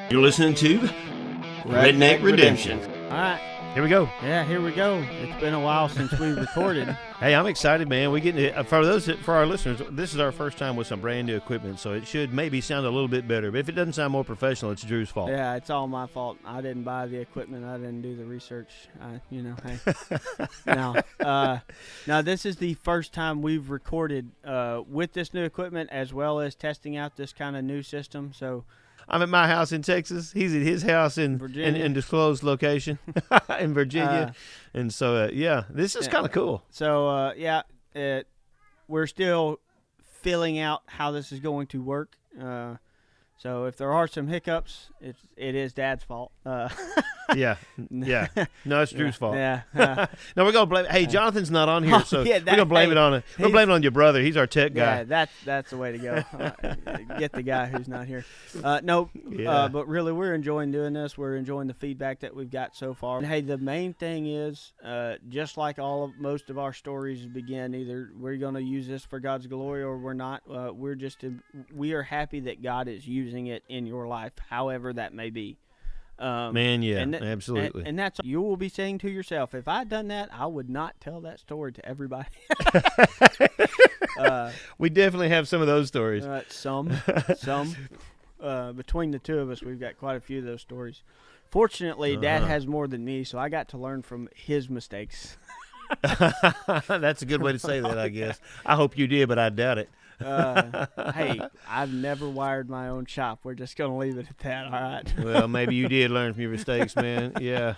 You're listening to Redneck Redemption. All right. Here we go. Yeah, here we go. It's been a while since we recorded. Hey, I'm excited, man. We get for our listeners. This is our first time with some brand new equipment, so it should maybe sound a little bit better. But if it doesn't sound more professional, it's Drew's fault. Yeah, it's all my fault. I didn't buy the equipment. I didn't do the research. Now this is the first time we've recorded with this new equipment, as well as testing out this kind of new system. So. I'm at my house in Texas. He's at his house in disclosed location in Virginia. And so, this is kind of cool. So, we're still filling out how this is going to work. So if there are some hiccups, it is Dad's fault. Yeah. No, it's Drew's fault. Yeah. No, we're gonna blame. Hey, Jonathan's not on here, so we're gonna blame it on it. We're blame it on your brother. He's our tech guy. Yeah, that's the way to go. Get the guy who's not here. But really, we're enjoying doing this. We're enjoying the feedback that we've got so far. And hey, the main thing is, just like most of our stories begin, either we're gonna use this for God's glory or we're not. We are happy that God is using it in your life, however that may be. Absolutely. And that's you will be saying to yourself, if I'd done that, I would not tell that story to everybody. We definitely have some of those stories. Some. Between the two of us, we've got quite a few of those stories. Fortunately, Dad has more than me, so I got to learn from his mistakes. That's a good way to say that, I guess. I hope you did, but I doubt it. Hey, I've never wired my own shop. We're just going to leave it at that, all right? Well, maybe you did learn from your mistakes, man. Yeah.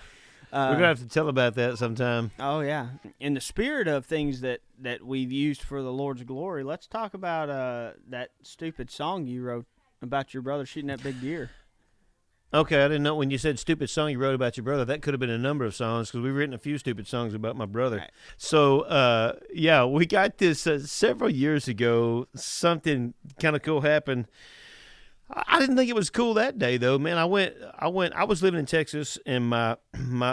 We're going to have to tell about that sometime. Oh, yeah. In the spirit of things that we've used for the Lord's glory, let's talk about that stupid song you wrote about your brother shooting that big deer. Okay, I didn't know when you said stupid song you wrote about your brother. That could have been a number of songs because we've written a few stupid songs about my brother. Right. So, we got this several years ago. Something kind of cool happened. I didn't think it was cool that day, though, man. I was living in Texas, and the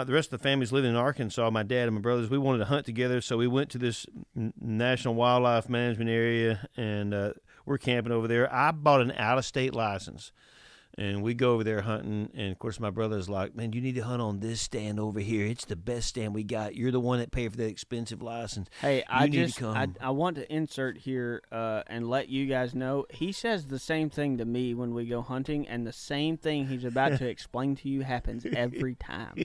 rest of the family's living in Arkansas. My dad and my brothers, we wanted to hunt together, so we went to this National Wildlife Management area, and we're camping over there. I bought an out-of-state license. And we go over there hunting, and, of course, my brother's like, man, you need to hunt on this stand over here. It's the best stand we got. You're the one that paid for that expensive license. Hey, I want to insert here and let you guys know, he says the same thing to me when we go hunting, and the same thing he's about to explain to you happens every time.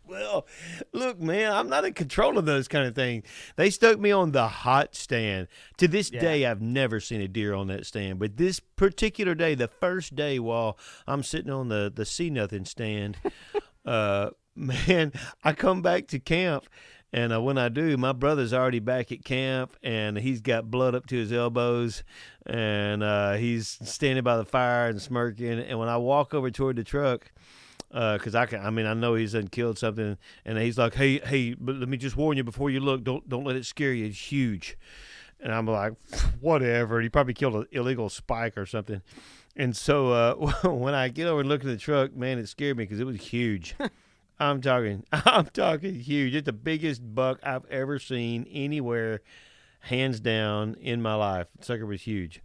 Well, look, man, I'm not in control of those kind of things. They stuck me on the hot stand. To this day, I've never seen a deer on that stand. But this particular day, the first day while I'm sitting on the See Nothing stand, man, I come back to camp. And when I do, my brother's already back at camp, and he's got blood up to his elbows, and he's standing by the fire and smirking. And when I walk over toward the truck, because I know he's done killed something, and he's like, hey, but let me just warn you before you look, don't let it scare you. It's huge. And I'm like, whatever. He probably killed an illegal spike or something. And so when I get over and look at the truck, man, it scared me because it was huge. I'm talking huge. It's the biggest buck I've ever seen anywhere, hands down, in my life. The sucker was huge.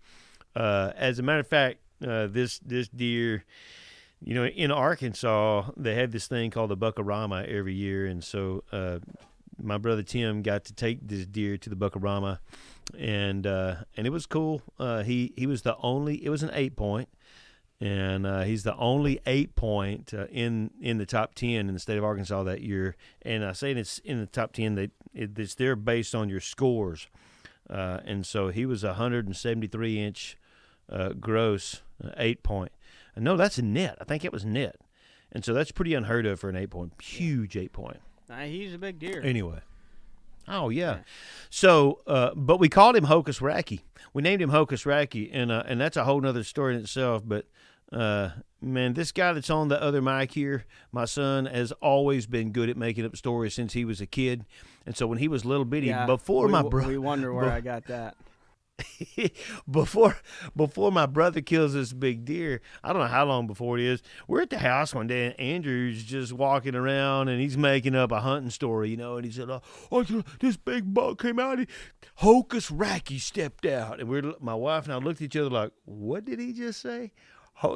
As a matter of fact, this deer, in Arkansas, they have this thing called the Buckarama every year, and so my brother Tim got to take this deer to the Buckarama, and it was cool. He was the only. It was an 8-point. And he's the only 8-point in the top 10 in the state of Arkansas that year. And I say it's in the top 10. It's there based on your scores. And so he was a 173-inch gross 8-point. No, that's a net. I think it was net. And so that's pretty unheard of for an 8-point. Huge 8-point. He's a big deer. Anyway. Oh, yeah. So, but we called him Hokus Rackey. We named him Hokus Rackey, and that's a whole nother story in itself. But, man, this guy that's on the other mic here, my son, has always been good at making up stories since he was a kid. And so when he was little bitty, we wonder where I got that. before my brother kills this big deer, I don't know how long before it is, we're at the house one day, and Andrew's just walking around, and he's making up a hunting story, and he said, this big buck came out, Hokus Rackey stepped out. And my wife and I looked at each other like, what did he just say?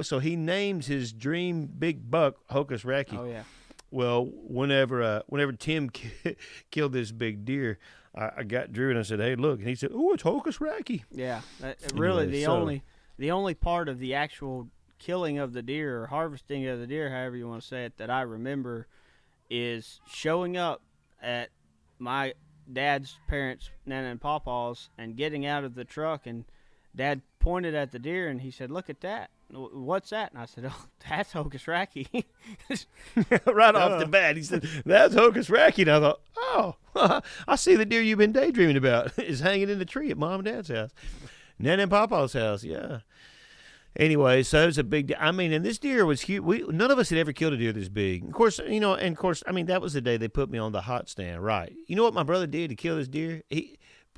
So he names his dream big buck Hokus Rackey. Oh yeah. Well, whenever Tim killed this big deer, I got Drew and I said, "Hey, look," and he said, "Oh, it's Hokus Rackey." Yeah, really Anyway, the only part of the actual killing of the deer or harvesting of the deer, however you want to say it, that I remember is showing up at my dad's parents, Nana and Pawpaw's, and getting out of the truck, and Dad pointed at the deer and he said, "Look at that. What's that?" And I said, "Oh, that's Hokus Rackey." Right off the bat, he said, "That's Hokus Rackey." And I thought, "Oh, I see the deer you've been daydreaming about is hanging in the tree at Mom and Dad's house, Nana and Papa's house." Yeah. Anyway, so it was a big deer. I mean, and this deer was huge. None of us had ever killed a deer this big. Of course, I mean, that was the day they put me on the hot stand, right? You know what my brother did to kill this deer?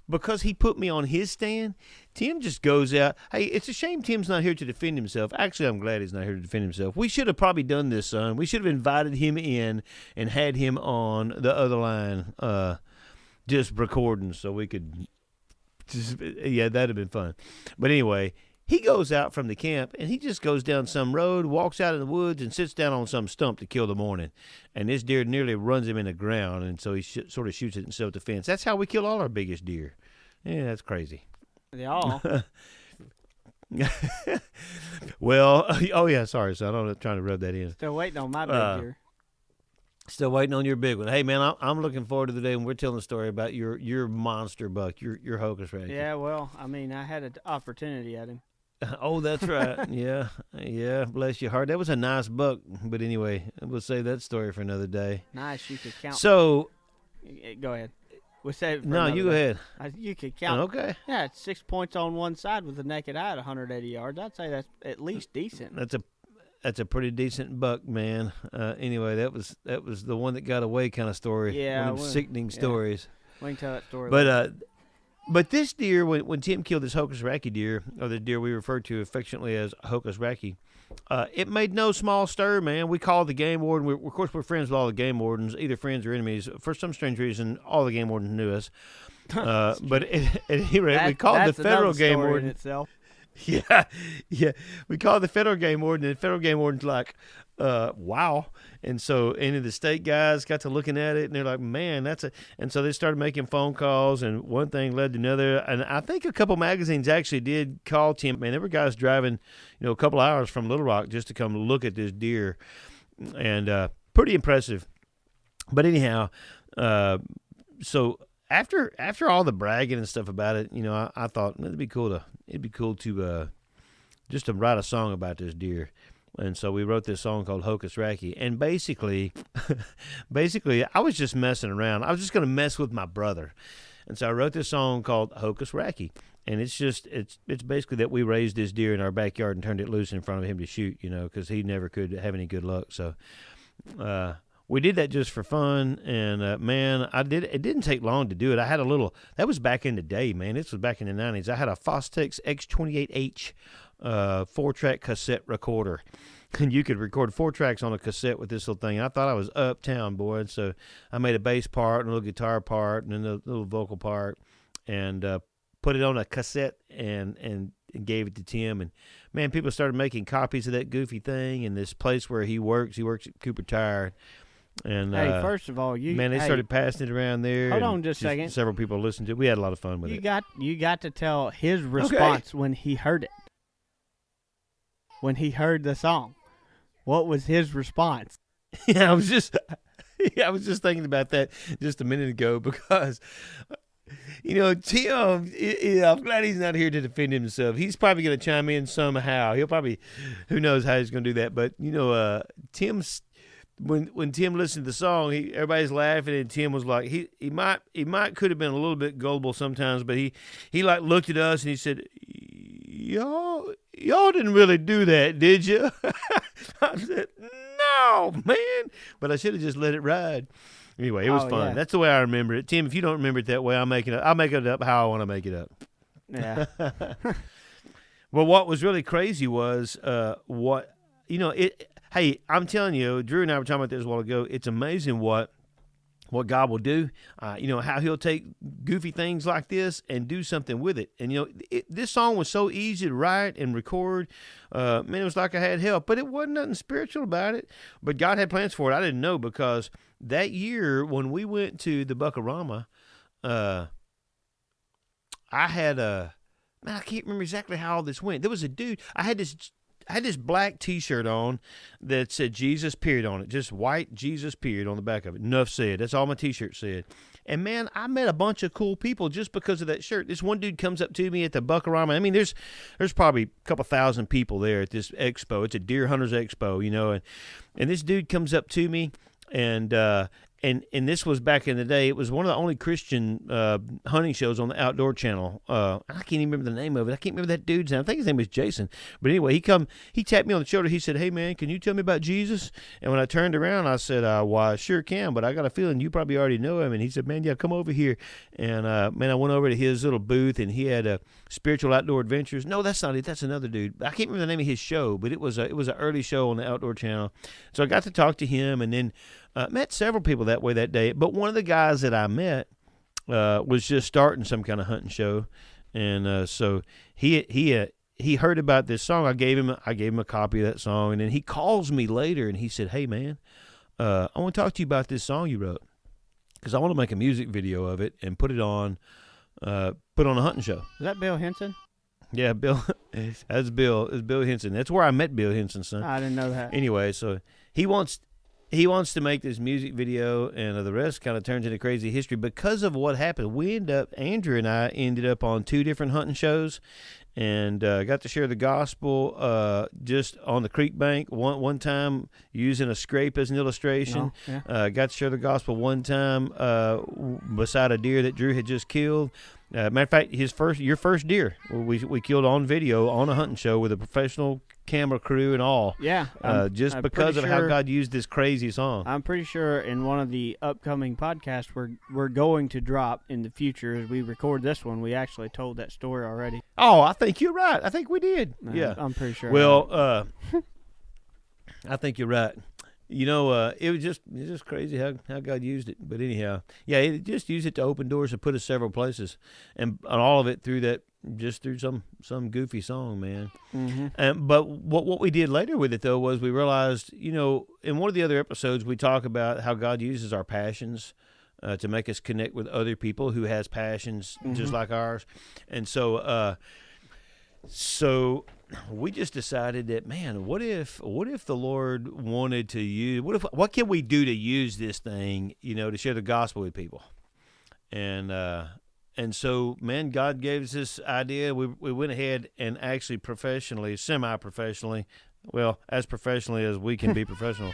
Because he put me on his stand, Tim just goes out. Hey, it's a shame Tim's not here to defend himself. Actually, I'm glad he's not here to defend himself. We should have probably done this, son. We should have invited him in and had him on the other line just recording so we could yeah, that'd have been fun. But anyway, he goes out from the camp, and he just goes down some road, walks out in the woods, and sits down on some stump to kill the morning. And this deer nearly runs him in the ground, and so he sort of shoots it in self-defense. That's how we kill all our biggest deer. Yeah, that's crazy. They all. Well, oh, yeah, sorry, son. I'm not trying to rub that in. Still waiting on my big deer. Still waiting on your big one. Hey, man, I'm looking forward to the day when we're telling the story about your monster buck, your Hokus Rackey. Yeah, well, I mean, I had an opportunity at him. Oh, that's right. Yeah. Bless your heart. That was a nice buck. But anyway, we'll save that story for another day. Nice. You could count. So, go ahead. We'll save it for no, you go ahead. You could count. Okay. Yeah, it's 6 points on one side with the naked eye at 180 yards. I'd say that's at least decent. That's a pretty decent buck, man. Anyway, that was the one that got away kind of story. Yeah, one of them sickening stories. We can tell that story. But this deer, when Tim killed this Hokus Rackey deer, or the deer we refer to affectionately as Hokus Rackey, it made no small stir, man. We called the game warden. Of course, we're friends with all the game wardens, either friends or enemies. For some strange reason, all the game wardens knew us. But at any rate, we called the federal game warden. Itself. Yeah. We called the federal game warden, and the federal game warden's like, wow. And so any of the state guys got to looking at it, and they're like, man, and so they started making phone calls, and one thing led to another. And I think a couple magazines actually did call Tim. Man, there were guys driving, a couple hours from Little Rock just to come look at this deer, and pretty impressive. But anyhow, so after all the bragging and stuff about it, I thought it'd be cool to just to write a song about this deer. And so we wrote this song called Hokus Rackey. And basically, I was just messing around. I was just going to mess with my brother. And so I wrote this song called Hokus Rackey. And it's basically that we raised this deer in our backyard and turned it loose in front of him to shoot, because he never could have any good luck. So we did that just for fun. And, man, it didn't take long to do it. I had that was back in the day, man. This was back in the 90s. I had a Fostex X28H 4-track cassette recorder, and you could record 4 tracks on a cassette with this little thing. And I thought I was uptown, boy, and so I made a bass part and a little guitar part and then a little vocal part, and put it on a cassette and gave it to Tim. And man, people started making copies of that goofy thing. And this place where he works at Cooper Tire. And hey, first of all, they started passing it around there. Hold on just a second. Several people listened to it. We had a lot of fun with it. You got to tell his response when he heard it. When he heard the song, what was his response? Yeah, I was just thinking about that just a minute ago because, Tim, I'm glad he's not here to defend himself. He's probably going to chime in somehow. He'll probably, who knows how he's going to do that. But, Tim's, when Tim listened to the song, everybody's laughing, and Tim was like, he might could have been a little bit gullible sometimes, but he like looked at us and he said, Y'all didn't really do that, did you? I said, no, man. But I should have just let it ride. Anyway, it was fun. Yeah. That's the way I remember it. Tim, if you don't remember it that way, I'll make it up how I want to make it up. Yeah. Well, what was really crazy was hey, I'm telling you, Drew and I were talking about this a while ago. It's amazing what what God will do, how he'll take goofy things like this and do something with it. And, this song was so easy to write and record. Man, it was like I had help, but it wasn't nothing spiritual about it. But God had plans for it. I didn't know, because that year when we went to the Buckarama, I had man, I can't remember exactly how all this went. There was a dude, I had this black T-shirt on that said Jesus period on it, just white Jesus period on the back of it. Enough said. That's all my T-shirt said. And man, I met a bunch of cool people just because of that shirt. This one dude comes up to me at the Buckarama. I mean, there's probably a couple thousand people there at this expo. It's a deer hunters expo, and this dude comes up to me, and this was back in the day. It was one of the only Christian hunting shows on the Outdoor Channel. I can't even remember the name of it. I can't remember that dude's name. I think his name was Jason. But anyway, he tapped me on the shoulder. He said, "Hey, man, can you tell me about Jesus?" And when I turned around, I said, "Well, I sure can, but I got a feeling you probably already know him." And he said, "Man, yeah, come over here." And, man, I went over to his little booth, and he had Spiritual Outdoor Adventures. No, that's not it. That's another dude. I can't remember the name of his show, but it was an early show on the Outdoor Channel. So I got to talk to him, and then met several people that way that day. But one of the guys that I met was just starting some kind of hunting show, and so he heard about this song. I gave him a copy of that song, and then he calls me later, and he said, "Hey, man, I want to talk to you about this song you wrote, because I want to make a music video of it and put on a hunting show." Is that Bill Henson? Yeah, Bill. That's Bill. It's Bill Henson. That's where I met Bill Henson, son. I didn't know that. Anyway, so he wants to make this music video, and the rest kind of turns into crazy history because of what happened. Andrew and I ended up on 2 different hunting shows, and got to share the gospel just on the creek bank one time using a scrape as an illustration. Oh, yeah. Got to share the gospel one time beside a deer that Drew had just killed. Matter of fact, your first deer we killed on video on a hunting show with a professional camera crew and all. Yeah. I'm because of how God used this crazy song. I'm pretty sure in one of the upcoming podcasts we're going to drop in the future as we record this one, we actually told that story already. Oh, I think you're right. I think we did. Yeah. I'm pretty sure. Well, I think you're right. It was just crazy how God used it. But anyhow, yeah, He just used it to open doors and put us several places, and all of it through some goofy song, man. Mm-hmm. But what we did later with it, though, was we realized, in one of the other episodes, we talk about how God uses our passions to make us connect with other people who has passions just like ours, and so we just decided that, man, what if the Lord wanted to use, what can we do to use this thing, to share the gospel with people? And so, man, God gave us this idea. We went ahead and actually semi-professionally, well, as professionally as we can be professional,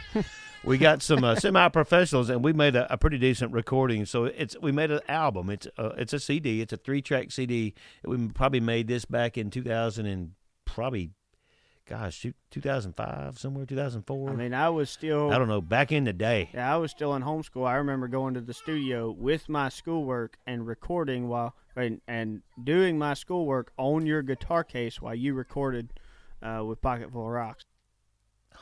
we got some semi-professionals, and we made a pretty decent recording. So we made an album. It's a CD. It's a 3-track CD. We probably made this back in 2005, somewhere 2004. I mean, I don't know, back in the day. Yeah, I was still in homeschool. I remember going to the studio with my schoolwork and recording and doing my schoolwork on your guitar case while you recorded with Pocket Full of Rocks.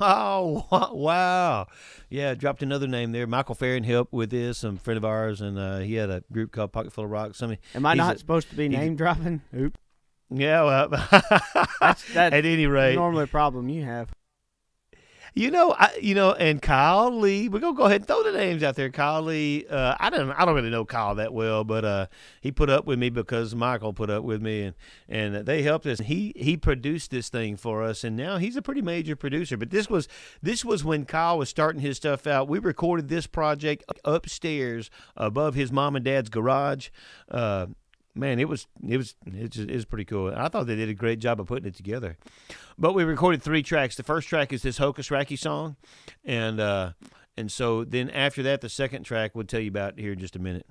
Oh, wow. Yeah, dropped another name there. Michael Farron helped with this, some friend of ours, and he had a group called Pocket Full of Rocks. Am I not supposed to be name dropping? Oop. Yeah, well, that's at any rate, normally a problem you have. And Kyle Lee. We're gonna go ahead and throw the names out there. Kyle Lee. I don't really know Kyle that well, but he put up with me because Michael put up with me, and they helped us. He produced this thing for us, and now he's a pretty major producer. But this was when Kyle was starting his stuff out. We recorded this project upstairs above his mom and dad's garage. Man, it was pretty cool. I thought they did a great job of putting it together. But we recorded 3 tracks. The first track is this Hokus Rackey song, and so then after that, the second track we'll tell you about here in just a minute.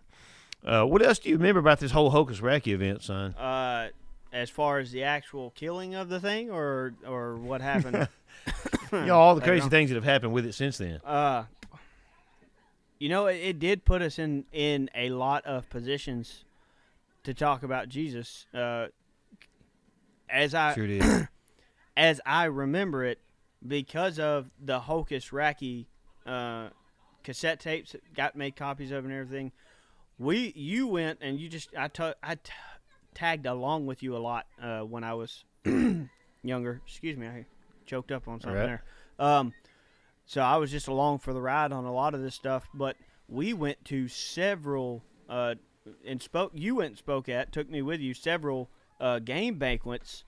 What else do you remember about this whole Hokus Rackey event, son? As far as the actual killing of the thing, or what happened? All the crazy things that have happened with it since then. It did put us in a lot of positions to talk about Jesus, as I sure did. As I remember it, because of the Hokus Rackey cassette tapes, got made copies of and everything. You went and you just I tagged along with you a lot when I was younger. Excuse me, I choked up on something there. So I was just along for the ride on a lot of this stuff. But we went to several you went and spoke at, took me with you, several game banquets.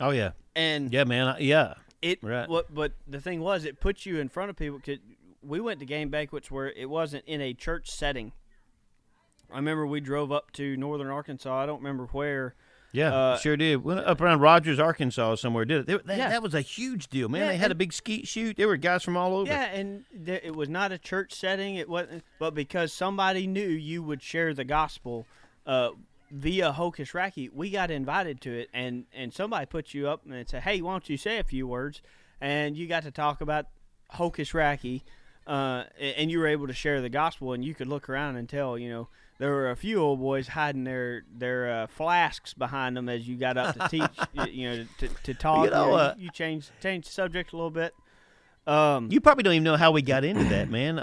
Oh yeah, and yeah, man, yeah. But the thing was, it put you in front of people. We went to game banquets where it wasn't in a church setting. I remember we drove up to northern Arkansas. I don't remember where. Yeah, sure did. Went up around Rogers, Arkansas somewhere. Did it? That was a huge deal, man. Yeah, they had a big skeet shoot. There were guys from all over. Yeah, and it was not a church setting. It wasn't, but because somebody knew you would share the gospel via Hokus Rackey, we got invited to it, and somebody put you up and said, "Hey, why don't you say a few words?" And you got to talk about Hokus Rackey, and you were able to share the gospel, and you could look around and tell, there were a few old boys hiding their flasks behind them as you got up to teach, to talk. You changed the subject a little bit. You probably don't even know how we got into that, man.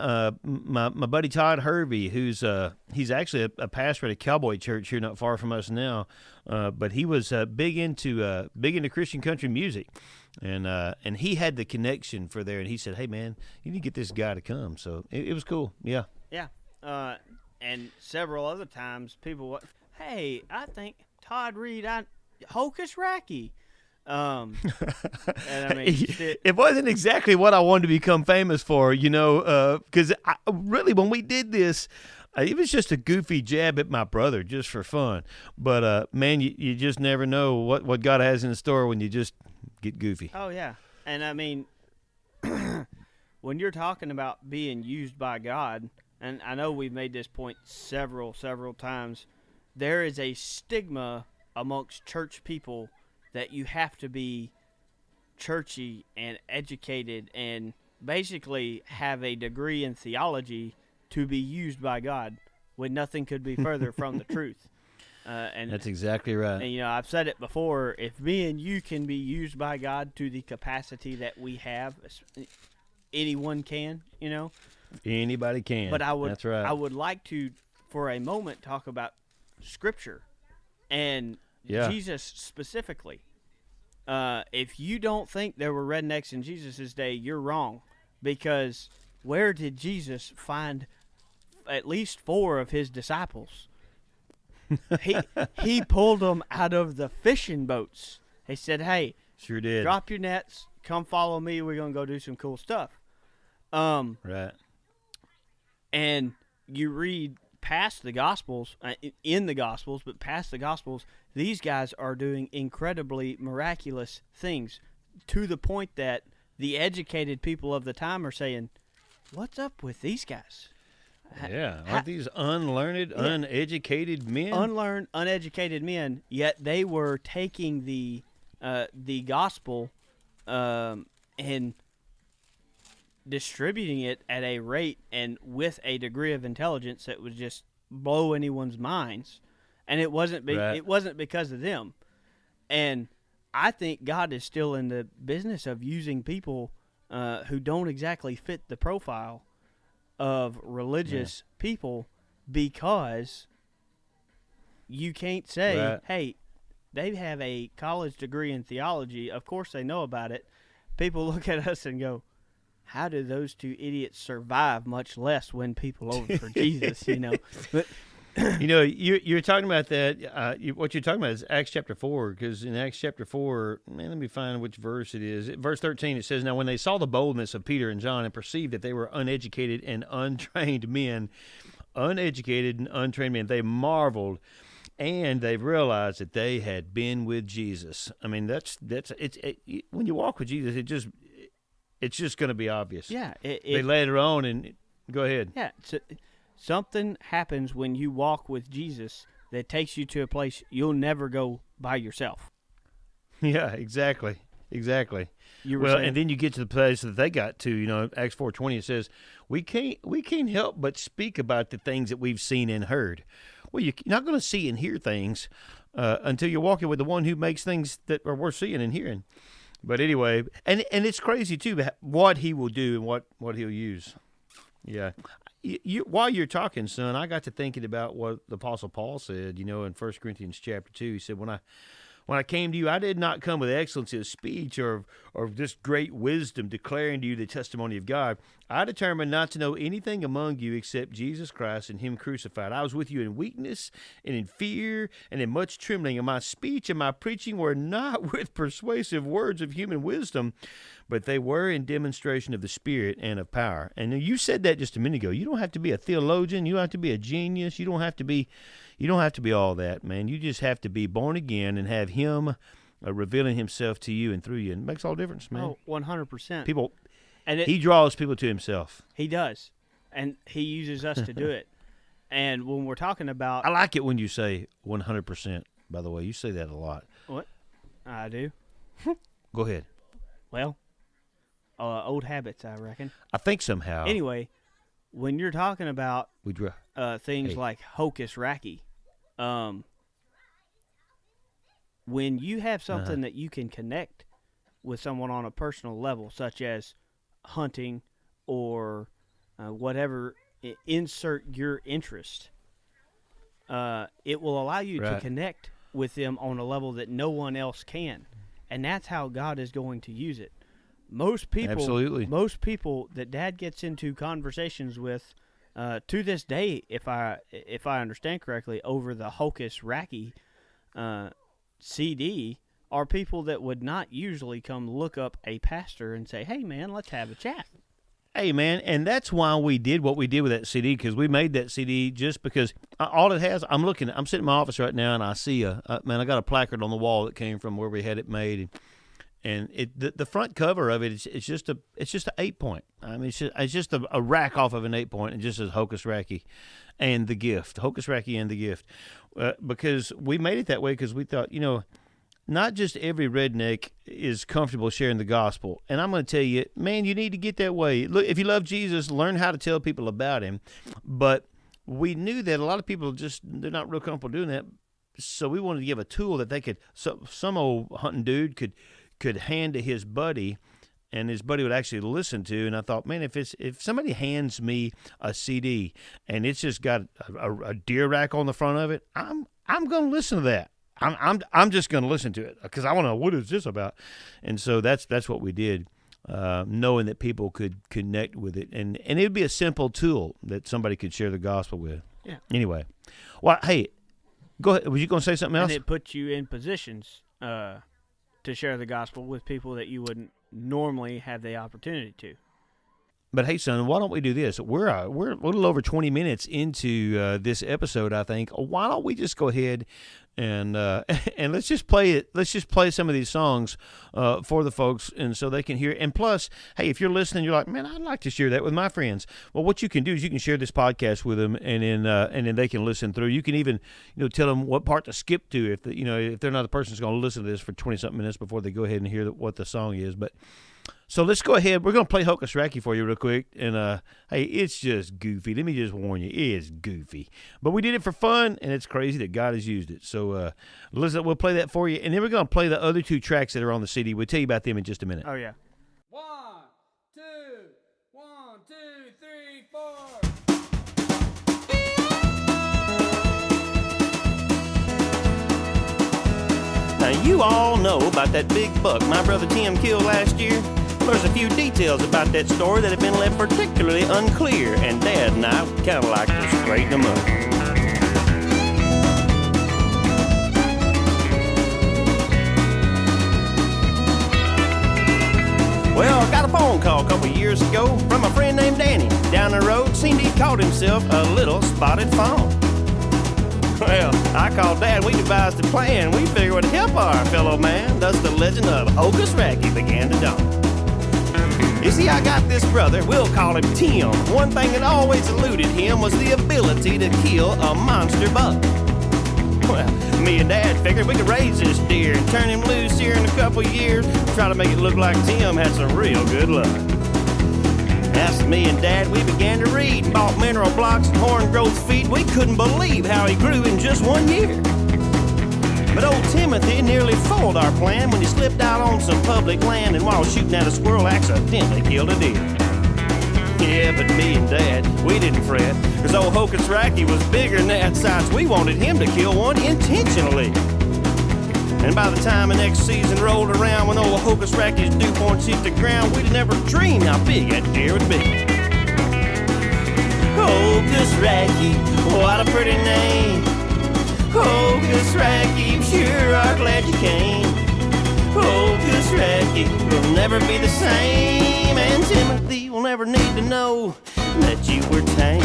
My buddy Todd Hervey, he's actually a pastor at a cowboy church here not far from us now, but he was big into Christian country music, and he had the connection for there, and he said, "Hey, man, you need to get this guy to come." So it was cool, yeah. Yeah, and several other times people, "Hey, I think Todd Reed, Hokus Rackey." And I mean, it wasn't exactly what I wanted to become famous for, because really when we did this, it was just a goofy jab at my brother just for fun. But man, you just never know what God has in store when you just get goofy. Oh yeah, and I mean, when you're talking about being used by God, and I know we've made this point several times, there is a stigma amongst church people that you have to be churchy and educated and basically have a degree in theology to be used by God, when nothing could be further from the truth. And that's exactly right. And I've said it before: if me and you can be used by God to the capacity that we have, anyone can. Anybody can. But that's right. I would like to, for a moment, talk about Scripture and Jesus specifically. If you don't think there were rednecks in Jesus' day, you're wrong. Because where did Jesus find at least 4 of his disciples? He pulled them out of the fishing boats. He said, "Hey, sure did. Drop your nets, come follow me. We're gonna go do some cool stuff." Right. And you read past the Gospels, in the Gospels, but past the Gospels, these guys are doing incredibly miraculous things, to the point that the educated people of the time are saying, "What's up with these guys?" Yeah, aren't these unlearned, uneducated men? Unlearned, uneducated men, yet they were taking the gospel and distributing it at a rate and with a degree of intelligence that would just blow anyone's minds. And it wasn't it wasn't because of them. And I think God is still in the business of using people who don't exactly fit the profile of religious people, because you can't say, "Hey, they have a college degree in theology. Of course they know about it." People look at us and go, "How do those 2 idiots survive, much less win people over for Jesus?" But you're talking about that. What you're talking about is Acts chapter 4, because in Acts chapter 4, man, let me find which verse it is. Verse 13, it says, "Now when they saw the boldness of Peter and John and perceived that they were uneducated and untrained men, they marveled, and they realized that they had been with Jesus." I mean, when you walk with Jesus, it's just going to be obvious. Yeah, they later on, and go ahead. Yeah. Something happens when you walk with Jesus that takes you to a place you'll never go by yourself. Yeah, exactly. Saying, and then you get to the place that they got to. Acts 4:20, it says, "We can't help but speak about the things that we've seen and heard." Well, you're not going to see and hear things until you're walking with the one who makes things that are worth seeing and hearing. But anyway, and it's crazy too what he will do and what he'll use. Yeah. While you're talking, son, I got to thinking about what the Apostle Paul said, in 1 Corinthians chapter 2. He said, when I came to you, I did not come with excellency of speech or just great wisdom, declaring to you the testimony of God. I determined not to know anything among you except Jesus Christ and him crucified. I was with you in weakness and in fear and in much trembling, and my speech and my preaching were not with persuasive words of human wisdom, but they were in demonstration of the Spirit and of power. And you said that just a minute ago. You don't have to be a theologian. You don't have to be a genius. You don't have to be all that, man. You just have to be born again and have him revealing himself to you and through you. And it makes all the difference, man. Oh, 100%. He draws people to himself. He does, and he uses us to do it. And when we're talking about... I like it when you say 100%, by the way. You say that a lot. What? I do? Go ahead. Well, old habits, I reckon. I think somehow. Anyway, when you're talking about things like Hokus Rackey, when you have something that you can connect with someone on a personal level, such as hunting or whatever, insert your interest, it will allow you to connect with them on a level that no one else can. And that's how God is going to use it. Most people that Dad gets into conversations with to this day, if I understand correctly, over the Hokus Rackey CD, are people that would not usually come look up a pastor and say, "Hey, man, let's have a chat." Hey, man, and that's why we did what we did with that CD, because we made that CD just because all it has. I'm sitting in my office right now, and I see I got a placard on the wall that came from where we had it made, and the front cover of it it's just a 8-point. I mean, it's just a rack off of an 8-point, and just says Hokus Rackey and the Gift, Hokus Rackey and the Gift, because we made it that way because we thought, not just every redneck is comfortable sharing the gospel. And I'm going to tell you, man, you need to get that way. Look, if you love Jesus, learn how to tell people about him. But we knew that a lot of people they're not real comfortable doing that. So we wanted to give a tool that they could, some old hunting dude could hand to his buddy, and his buddy would actually listen to. And I thought, man, if somebody hands me a CD and it's just got a deer rack on the front of it, I'm going to listen to that. I'm just going to listen to it because I want to know, what is this about? And so that's what we did, knowing that people could connect with it, and it would be a simple tool that somebody could share the gospel with. Yeah. Anyway, well, hey, go ahead. Was you going to say something else? And it puts you in positions to share the gospel with people that you wouldn't normally have the opportunity to. But hey, son, why don't we do this? We're a little over 20 minutes into this episode, I think. Why don't we just go ahead and let's just play it. Let's just play some of these songs for the folks, and so they can hear it. And plus, hey, if you're listening, you're like, man, I'd like to share that with my friends. Well, what you can do is you can share this podcast with them, and then they can listen through. You can even tell them what part to skip to if they're not the person who's going to listen to this for 20-something minutes before they go ahead and hear what the song is, but. So let's go ahead. We're going to play Hokus Rackey for you real quick. And, hey, it's just goofy. Let me just warn you. It's goofy. But we did it for fun, and it's crazy that God has used it. So listen, we'll play that for you. And then we're going to play the other 2 tracks that are on the CD. We'll tell you about them in just a minute. Oh, yeah. 1, 2, 1, 2, 3, 4. Now, you all know about that big buck my brother Tim killed last year. There's a few details about that story that have been left particularly unclear, and Dad and I would kind of like to straighten them up. Well, I got a phone call a couple years ago from a friend named Danny. Down the road, seemed he'd caught himself a little spotted fawn. Well, I called Dad, we devised a plan. We figured it would help our fellow man. Thus the legend of Hokus Rackey began to dawn. You see, I got this brother, we'll call him Tim. One thing that always eluded him was the ability to kill a monster buck. Well, me and Dad figured we could raise this deer and turn him loose here in a couple years, try to make it look like Tim had some real good luck. As me and Dad, we began to read, bought mineral blocks and horn growth feed. We couldn't believe how he grew in just 1 year. But old Timothy nearly foiled our plan when he slipped out on some public land and while shooting at a squirrel accidentally killed a deer. Yeah, but me and Dad, we didn't fret, 'cause old Hokus Rackey was bigger than that. Besides, we wanted him to kill one intentionally. And by the time the next season rolled around, when old Hokus Rackey's dew points hit the ground, we'd never dreamed how big that deer would be. Hokus Rackey, what a pretty name. Hokus Rackey, sure are glad you came. Hokus Rackey will never be the same, and Timothy will never need to know that you were tame.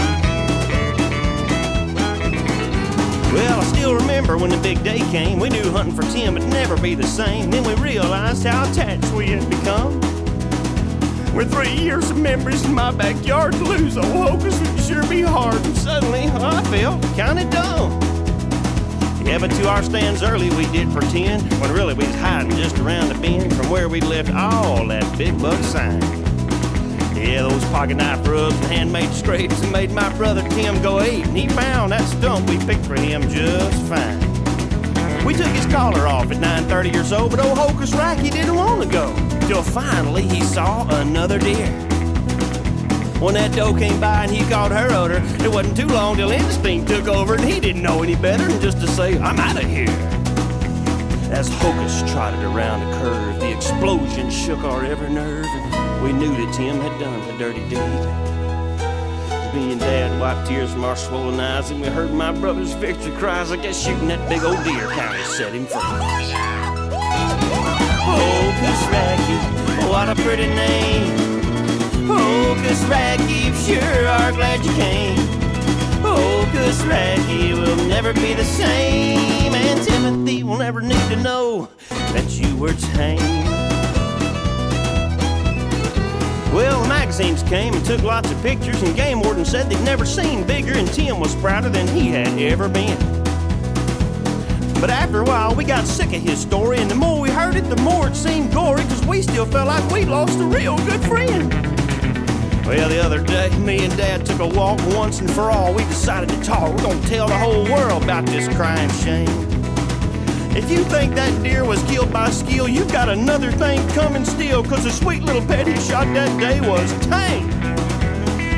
Well, I still remember when the big day came. We knew hunting for Tim would never be the same. Then we realized how attached we had become. With 3 years of memories in my backyard, to lose old Hokus would sure be hard. And suddenly, I felt kinda dumb. Yeah, but to our stands early we did pretend, when really we was hiding just around the bend from where we left all that big buck sign. Yeah, those pocket knife rubs and handmade scrapes that made my brother Tim go ape, and he found that stump we picked for him just fine. We took his collar off at 9:30 years old, but old Hokus Rackey didn't want to go, till finally he saw another deer. When that doe came by and he called her odor, it wasn't too long till instinct took over, and he didn't know any better than just to say, "I'm out of here." As Hokus trotted around the curve, the explosion shook our every nerve, and we knew that Tim had done the dirty deed. Me and Dad wiped tears from our swollen eyes, and we heard my brother's victory cries. I guess shooting that big old deer kinda set him free. Hokus Rackey, what a pretty name. Hokus Rackey, sure are glad you came. Hokus Rackey will never be the same, and Timothy will never need to know that you were tame. Well, the magazines came and took lots of pictures, and game wardens said they'd never seen bigger, and Tim was prouder than he had ever been. But after a while, we got sick of his story, and the more we heard it, the more it seemed gory, 'cause we still felt like we'd lost a real good friend. Well, the other day, me and Dad took a walk, and once and for all, we decided to talk. We're gonna tell the whole world about this crime shame. If you think that deer was killed by skill, you've got another thing coming still, 'cause the sweet little pet he shot that day was tame.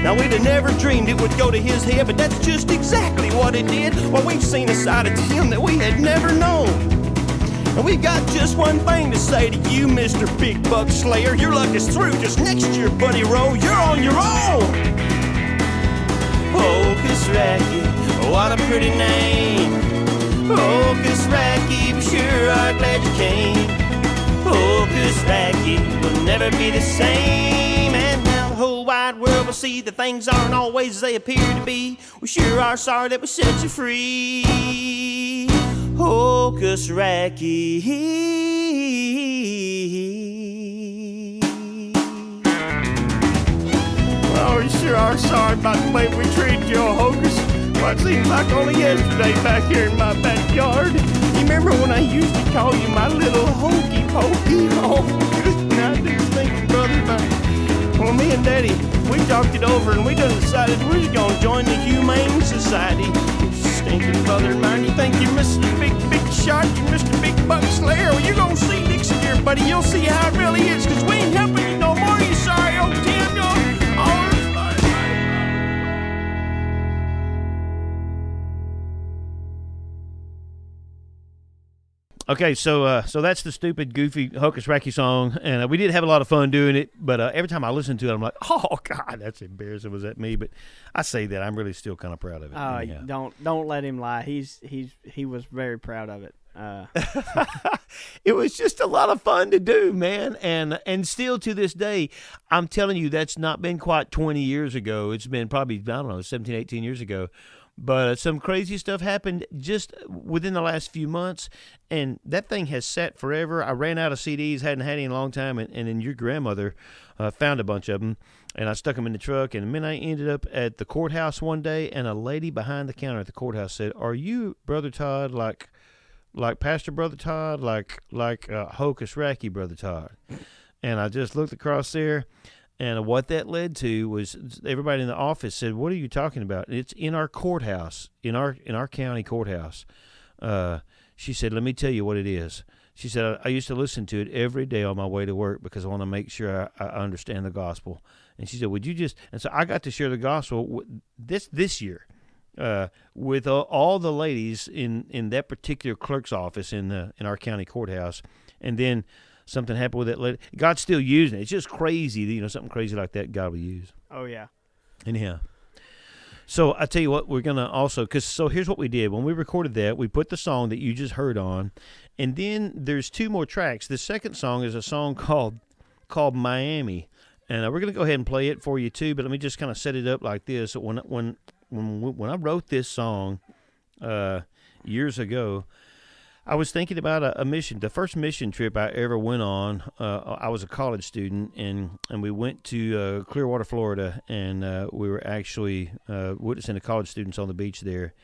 Now, we'd have never dreamed it would go to his head, but that's just exactly what it did. Well, we've seen a side of Tim that we had never known. And we've got just one thing to say to you, Mr. Big Buck Slayer. Your luck is through just next year, Buddy Rowe. You're on your own. Hokus Rackey, what a pretty name. Hokus Rackey, we sure are glad you came. Hokus Rackey will never be the same, and now the whole wide world will see that things aren't always as they appear to be. We sure are sorry that we set you free. Hokus Rackey. Oh, we sure are sorry about the way we treated you, Hokus. Well, it seems like only yesterday back here in my backyard. You remember when I used to call you my little hokey pokey? Oh, now I do think, brother, but well, me and Daddy, we talked it over, and we done decided we're just gonna join the Humane Society. Stinking brother of mine, you think you're Mr. Big Shot, you're Mr. Big Buck Slayer? Well, you're gonna see next year, buddy. You'll see how it really is, 'cause we ain't helping you no more. You sorry, old Tim? Okay, so that's the stupid, goofy Hokus Rackey song, and we did have a lot of fun doing it. But every time I listen to it, I'm like, "Oh God, that's embarrassing." Was that me? But I say that I'm really still kind of proud of it. Don't let him lie. He was very proud of it. It was just a lot of fun to do, man, and still to this day, I'm telling you, that's not been quite 20 years ago. It's been probably, I don't know, 17, 18 years ago. But some crazy stuff happened just within the last few months, and that thing has sat forever. I ran out of CDs, hadn't had any in a long time, and then your grandmother found a bunch of them, and I stuck them in the truck. And then I ended up at the courthouse one day, and a lady behind the counter at the courthouse said, "Are you Brother Todd, like Pastor Brother Todd, like Hokus Rackey Brother Todd?" And I just looked across there. And what that led to was everybody in the office said, "What are you talking about?" And it's in our courthouse, in our county courthouse. She said, "Let me tell you what it is." She said, I used to listen to it every day on my way to work because I want to make sure I understand the gospel. And she said, would you just, and so I got to share the gospel this year with all the ladies in that particular clerk's office in our county courthouse. And then something happened with that lady. God's still using it. It's just crazy, something crazy like that God will use. Oh, yeah. Anyhow. So I tell you what, we're going to also, so here's what we did. When we recorded that, we put the song that you just heard on, and then there's 2 more tracks. The second song is a song called Miami, and we're going to go ahead and play it for you too, but let me just kind of set it up like this. When I wrote this song years ago, I was thinking about a mission. The first mission trip I ever went on, I was a college student, and we went to Clearwater, Florida, and we were actually witnessing the college students on the beach there.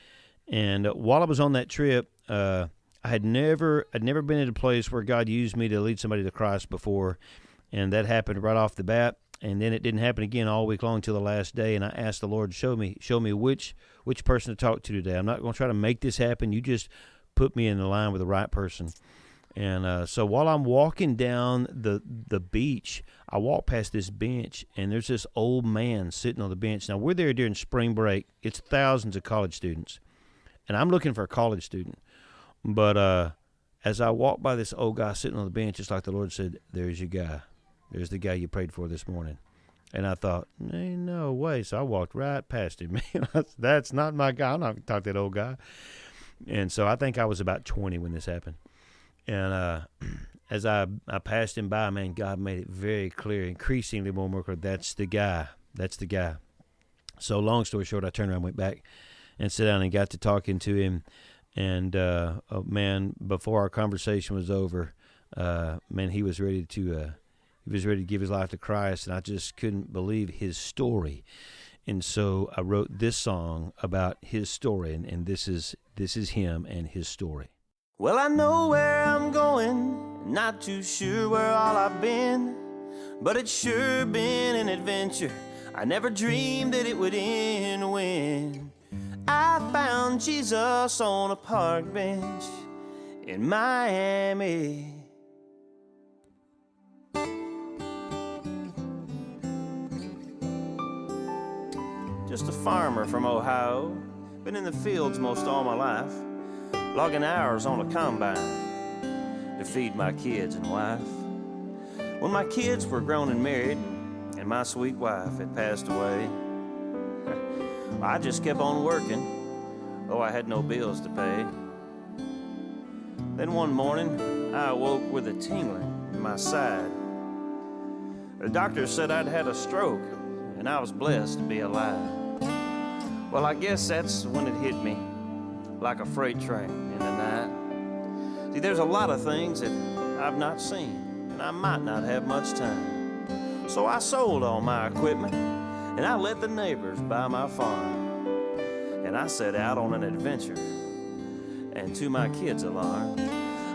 And while I was on that trip, I'd never been in a place where God used me to lead somebody to Christ before, and that happened right off the bat. And then it didn't happen again all week long until the last day. And I asked the Lord, show me which person to talk to today. I'm not going to try to make this happen. You just put me in the line with the right person. And so while I'm walking down the beach, I walk past this bench, and there's this old man sitting on the bench. Now, we're there during spring break. It's thousands of college students, and I'm looking for a college student. But as I walk by this old guy sitting on the bench, it's like the Lord said, there's your guy. There's the guy you prayed for this morning. And I thought, ain't no way. So I walked right past him. That's not my guy. I'm not going to talk to that old guy. And so I think I was about 20 when this happened. And as I passed him by, man, God made it very clear, increasingly more clear, that's the guy. That's the guy. So long story short, I turned around, went back, and sat down and got to talking to him. And, man, before our conversation was over, man, he was ready to give his life to Christ, and I just couldn't believe his story. And so I wrote this song about his story, and this is him and his story. Well, I know where I'm going, not too sure where all I've been, but it's sure been an adventure. I never dreamed that it would end when I found Jesus on a park bench in Miami. Just a farmer from Ohio, been in the fields most all my life, logging hours on a combine to feed my kids and wife. When my kids were grown and married, and my sweet wife had passed away, I just kept on working, though I had no bills to pay. Then one morning, I awoke with a tingling in my side. The doctor said I'd had a stroke, and I was blessed to be alive. Well, I guess that's when it hit me, like a freight train in the night. See, there's a lot of things that I've not seen, and I might not have much time. So I sold all my equipment, and I let the neighbors buy my farm. And I set out on an adventure, and to my kids' alarm,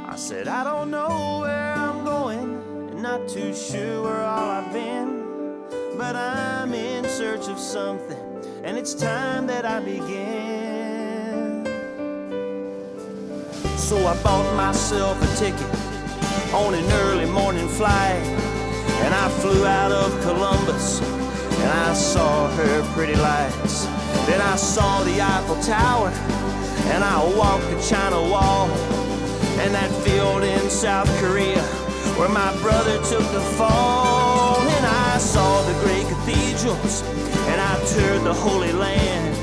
I said, I don't know where I'm going, and not too sure where all I've been, but I'm in search of something, and it's time that I begin. So I bought myself a ticket on an early morning flight, and I flew out of Columbus, and I saw her pretty lights. Then I saw the Eiffel Tower, and I walked the China Wall, and that field in South Korea where my brother took the fall. And I saw the great cathedrals, and I toured the Holy Land,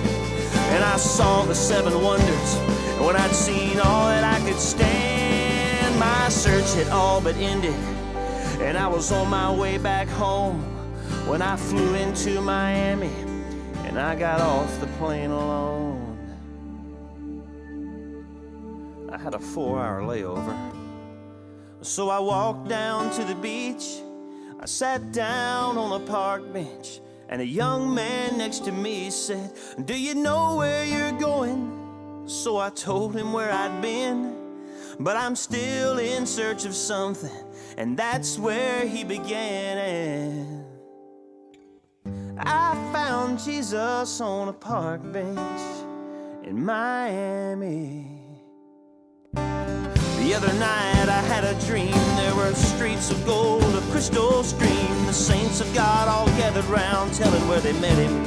and I saw the 7 wonders. And when I'd seen all that I could stand, my search had all but ended, and I was on my way back home when I flew into Miami, and I got off the plane alone. I had a 4-hour layover, so I walked down to the beach. I sat down on a park bench, and a young man next to me said, do you know where you're going? So I told him where I'd been, but I'm still in search of something, and that's where he began. And I found Jesus on a park bench in Miami. The The other night I had a dream. There were streets of gold, a crystal stream. The saints of God all gathered round, telling where they met him.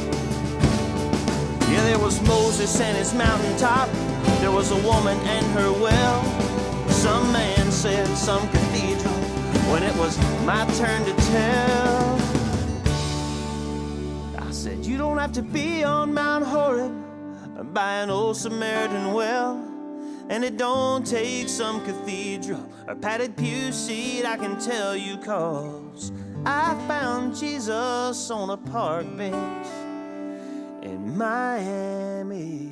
Yeah, there was Moses and his mountaintop. There was a woman and her well. Some man said, some cathedral, when it was my turn to tell. I said, you don't have to be on Mount Horeb by an old Samaritan well. And it don't take some cathedral or padded pew seat, I can tell you, 'cause I found Jesus on a park bench in Miami.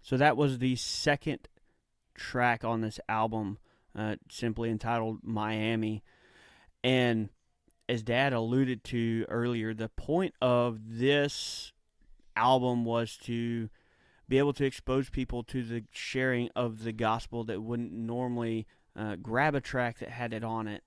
So that was the second track on this album, simply entitled Miami. And as Dad alluded to earlier, the point of this album was to be able to expose people to the sharing of the gospel that wouldn't normally grab a track that had it on it.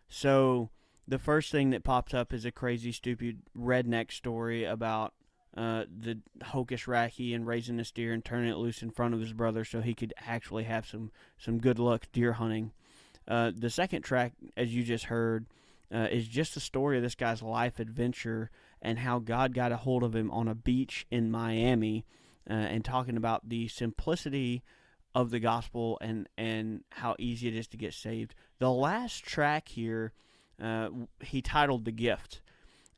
So the first thing that pops up is a crazy, stupid redneck story about the Hokus Rackey and raising a steer and turning it loose in front of his brother so he could actually have some good luck deer hunting. The second track, as you just heard, is just the story of this guy's life adventure and how God got a hold of him on a beach in Miami, and talking about the simplicity of the gospel and how easy it is to get saved. The last track here, he titled The Gift,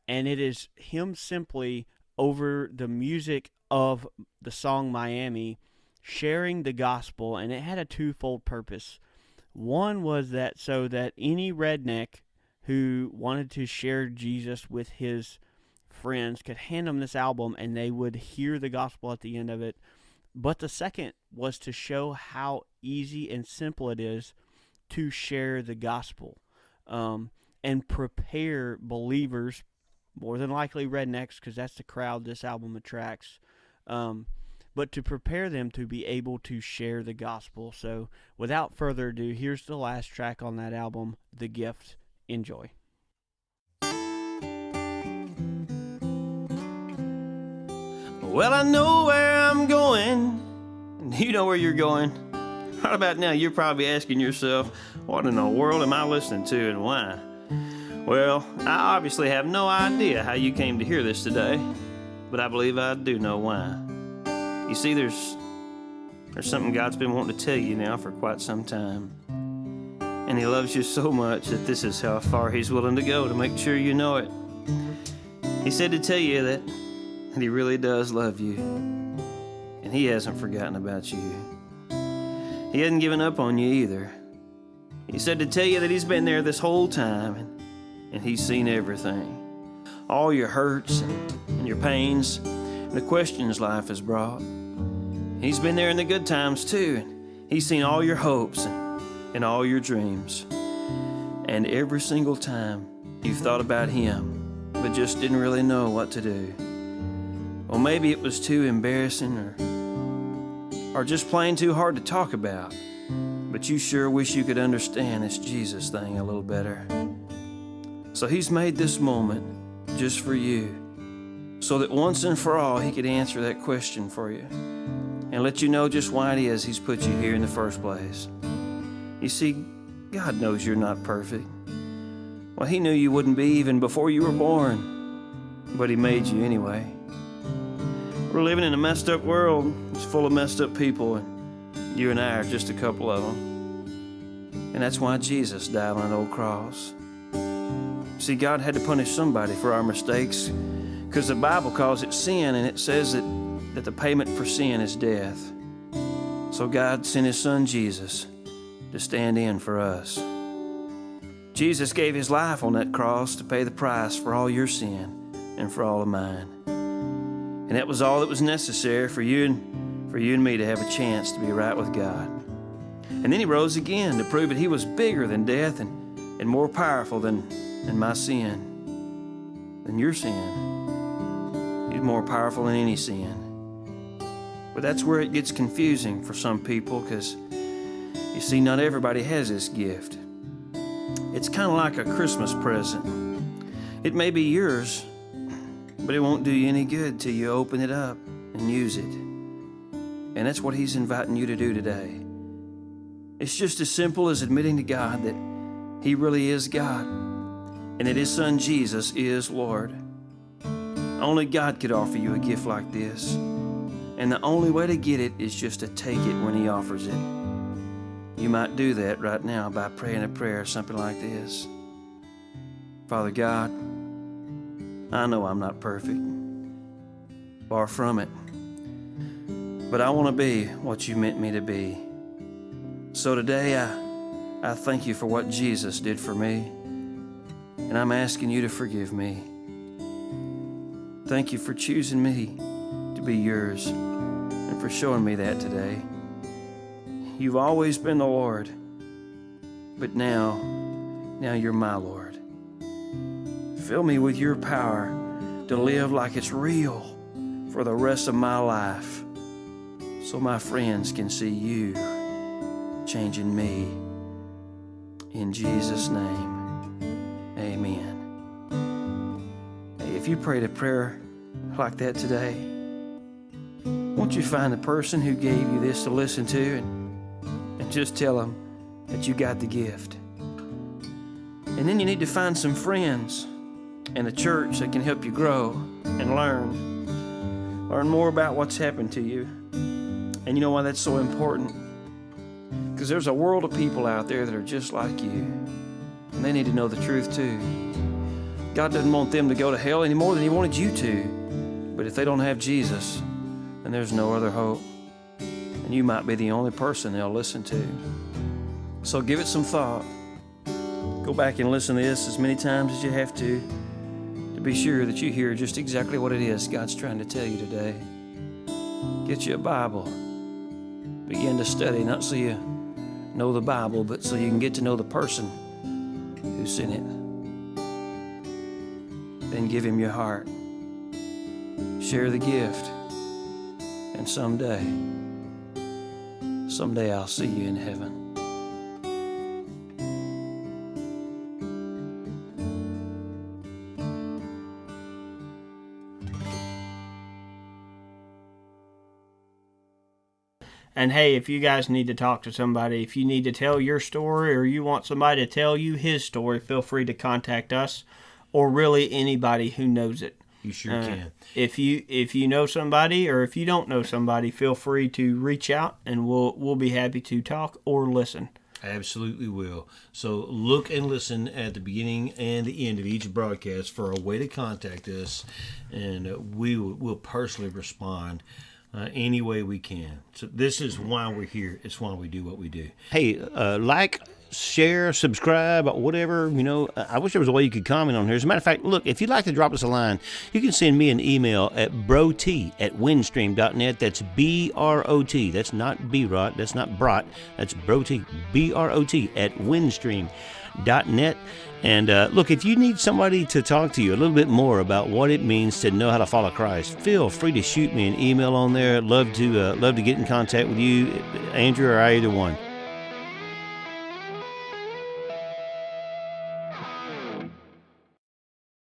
and it is him simply over the music of the song Miami, sharing the gospel, and it had a twofold purpose. One was that so that any redneck who wanted to share Jesus with his friends could hand them this album and they would hear the gospel at the end of it. But the second was to show how easy and simple it is to share the gospel, and prepare believers, more than likely rednecks, because that's the crowd this album attracts, but to prepare them to be able to share the gospel. So without further ado, here's the last track on that album, The Gift. Enjoy. Well, I know where I'm going, and you know where you're going. Right about now, you're probably asking yourself, what in the world am I listening to and why? Well, I obviously have no idea how you came to hear this today, but I believe I do know why. You see, there's something God's been wanting to tell you now for quite some time. And He loves you so much that this is how far He's willing to go to make sure you know it. He said to tell you that He really does love you, and He hasn't forgotten about you. He hasn't given up on you either. He said to tell you that He's been there this whole time, and He's seen everything. All your hurts and your pains, and the questions life has brought. He's been there in the good times too, and He's seen all your hopes and all your dreams. And every single time you've thought about Him, but just didn't really know what to do. Well, maybe it was too embarrassing or just plain too hard to talk about, but you sure wish you could understand this Jesus thing a little better. So He's made this moment just for you, so that once and for all He could answer that question for you and let you know just why it is He's put you here in the first place. You see, God knows you're not perfect. Well, He knew you wouldn't be even before you were born, but He made you anyway. We're living in a messed up world. It's full of messed up people, and you and I are just a couple of them. And that's why Jesus died on an old cross. See, God had to punish somebody for our mistakes, because the Bible calls it sin, and it says that the payment for sin is death. So God sent His Son Jesus to stand in for us. Jesus gave His life on that cross to pay the price for all your sin and for all of mine. And that was all that was necessary for you and me to have a chance to be right with God. And then He rose again to prove that He was bigger than death and more powerful than my sin, than your sin. He's more powerful than any sin. But that's where it gets confusing for some people, because you see, not everybody has this gift. It's kind of like a Christmas present. It may be yours, But it won't do you any good till you open it up and use it. And that's what He's inviting you to do today. It's just as simple as admitting to God that He really is God and that His Son Jesus is Lord. Only God could offer you a gift like this. And the only way to get it is just to take it when He offers it. You might do that right now by praying a prayer, something like this. Father God, I know I'm not perfect. Far from it. But I want to be what You meant me to be. So today I thank You for what Jesus did for me. And I'm asking You to forgive me. Thank You for choosing me to be Yours and for showing me that today. You've always been the Lord, but now You're my Lord. Fill me with Your power to live like it's real for the rest of my life, so my friends can see You changing me. In Jesus' name, amen. Hey, if you prayed a prayer like that today, won't you find the person who gave you this to listen to and just tell them that you got the gift. And then you need to find some friends and a church that can help you grow and learn more about what's happened to you. And you know why that's so important? Because there's a world of people out there that are just like you, and they need to know the truth too. God doesn't want them to go to hell any more than He wanted you to. But if they don't have Jesus, then there's no other hope. And you might be the only person they'll listen to. So give it some thought. Go back and listen to this as many times as you have to be sure that you hear just exactly what it is God's trying to tell you today. Get you a Bible. Begin to study, not so you know the Bible, but so you can get to know the person who sent it. Then give Him your heart. Share the gift. And someday I'll see you in heaven. And hey, if you guys need to talk to somebody, if you need to tell your story or you want somebody to tell you his story, feel free to contact us or really anybody who knows it. You sure can. If you know somebody or if you don't know somebody, feel free to reach out and we'll be happy to talk or listen. Absolutely will. So look and listen at the beginning and the end of each broadcast for a way to contact us, and we will personally respond any way we can. So this is why we're here. It's why we do what we do. Hey, like, share, subscribe, whatever, I wish there was a way you could comment on here. As a matter of fact, look, if you'd like to drop us a line, you can send me an email at brot@windstream.net. That's B-R-O-T. That's not B-rot. That's not brot. That's brot, B-R-O-T @windstream.net. And look, if you need somebody to talk to you a little bit more about what it means to know how to follow Christ, feel free to shoot me an email on there. I'd love to get in contact with you, Andrew, or either one.